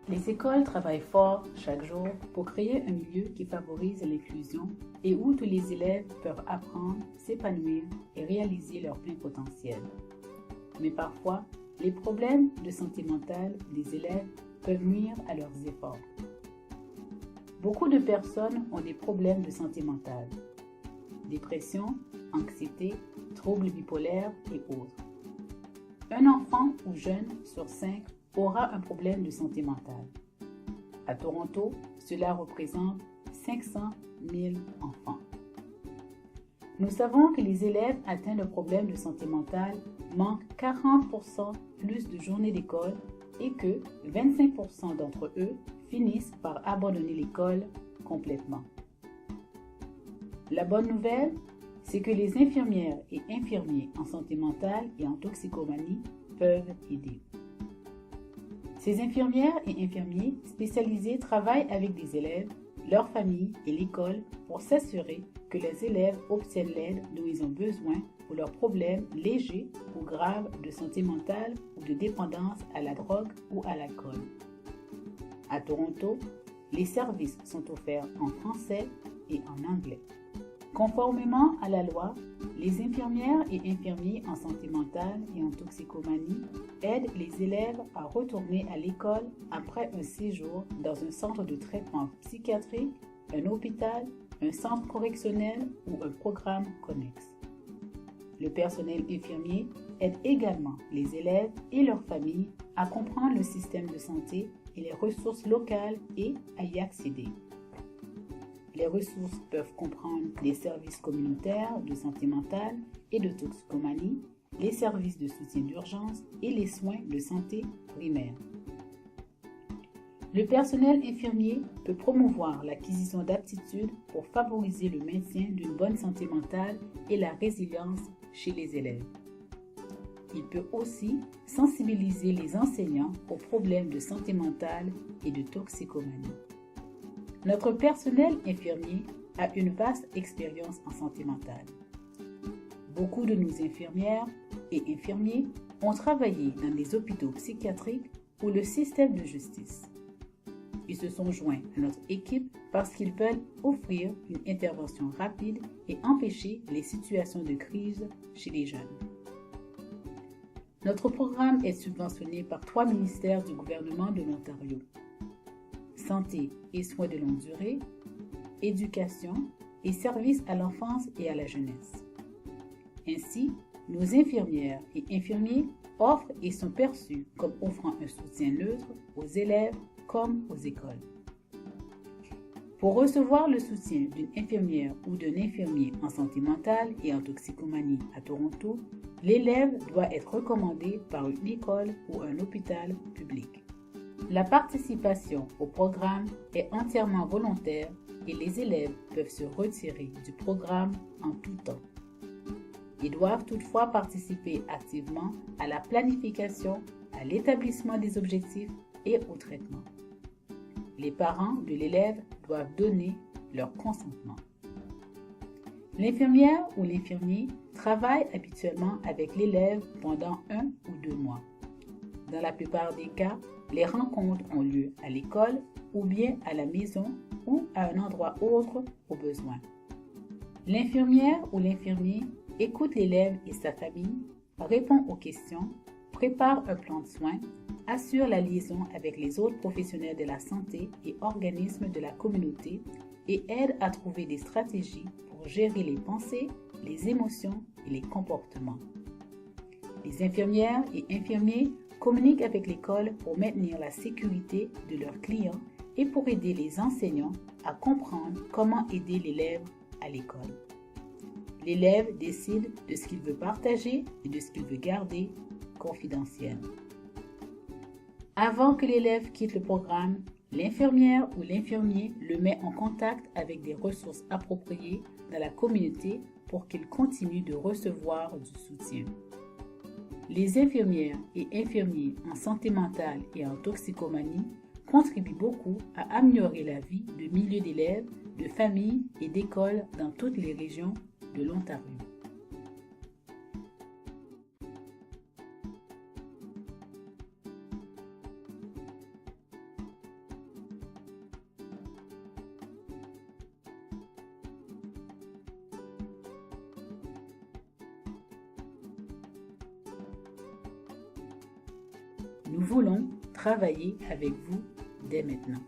Les écoles travaillent fort chaque jour pour créer un milieu qui favorise l'inclusion et où tous les élèves peuvent apprendre, s'épanouir et réaliser leur plein potentiel. Mais parfois, les problèmes de santé mentale des élèves peuvent nuire à leurs efforts. Beaucoup de personnes ont des problèmes de santé mentale, dépression, anxiété, troubles bipolaires et autres. Un enfant ou jeune sur 5 aura un problème de santé mentale. À Toronto, cela représente 500 000 enfants. Nous savons que les élèves atteints de problèmes de santé mentale manquent 40% plus de journées d'école et que 25% d'entre eux finissent par abandonner l'école complètement. La bonne nouvelle, c'est que les infirmières et infirmiers en santé mentale et en toxicomanie peuvent aider. Ces infirmières et infirmiers spécialisés travaillent avec des élèves, leurs familles et l'école pour s'assurer que les élèves obtiennent l'aide dont ils ont besoin pour leurs problèmes légers ou graves de santé mentale ou de dépendance à la drogue ou à l'alcool. À Toronto, les services sont offerts en français et en anglais. Conformément à la loi, les infirmières et infirmiers en santé mentale et en toxicomanie aident les élèves à retourner à l'école après un séjour dans un centre de traitement psychiatrique, un hôpital, un centre correctionnel ou un programme connexe. Le personnel infirmier aide également les élèves et leurs familles à comprendre le système de santé et les ressources locales et à y accéder. Les ressources peuvent comprendre les services communautaires de santé mentale et de toxicomanie, les services de soutien d'urgence et les soins de santé primaire. Le personnel infirmier peut promouvoir l'acquisition d'aptitudes pour favoriser le maintien d'une bonne santé mentale et la résilience chez les élèves. Il peut aussi sensibiliser les enseignants aux problèmes de santé mentale et de toxicomanie. Notre personnel infirmier a une vaste expérience en santé mentale. Beaucoup de nos infirmières et infirmiers ont travaillé dans des hôpitaux psychiatriques ou le système de justice. Ils se sont joints à notre équipe parce qu'ils veulent offrir une intervention rapide et empêcher les situations de crise chez les jeunes. Notre programme est subventionné par 3 ministères du gouvernement de l'Ontario: Santé et soins de longue durée, Éducation et services à l'enfance et à la jeunesse. Ainsi, nos infirmières et infirmiers offrent et sont perçus comme offrant un soutien neutre aux élèves comme aux écoles. Pour recevoir le soutien d'une infirmière ou d'un infirmier en santé mentale et en toxicomanie à Toronto, l'élève doit être recommandé par une école ou un hôpital public. La participation au programme est entièrement volontaire et les élèves peuvent se retirer du programme en tout temps. Ils doivent toutefois participer activement à la planification, à l'établissement des objectifs et au traitement. Les parents de l'élève doivent donner leur consentement. L'infirmière ou l'infirmier travaille habituellement avec l'élève pendant 1 ou 2 mois. Dans la plupart des cas, les rencontres ont lieu à l'école ou bien à la maison ou à un endroit autre au besoin. L'infirmière ou l'infirmier écoute l'élève et sa famille, répond aux questions, prépare un plan de soins, assure la liaison avec les autres professionnels de la santé et organismes de la communauté et aide à trouver des stratégies pour gérer les pensées, les émotions et les comportements. Les infirmières et infirmiers communiquent avec l'école pour maintenir la sécurité de leurs clients et pour aider les enseignants à comprendre comment aider l'élève à l'école. L'élève décide de ce qu'il veut partager et de ce qu'il veut garder confidentiel. Avant que l'élève quitte le programme, l'infirmière ou l'infirmier le met en contact avec des ressources appropriées dans la communauté pour qu'il continue de recevoir du soutien. Les infirmières et infirmiers en santé mentale et en toxicomanie contribuent beaucoup à améliorer la vie de milliers d'élèves, de familles et d'écoles dans toutes les régions de l'Ontario. Nous voulons travailler avec vous dès maintenant.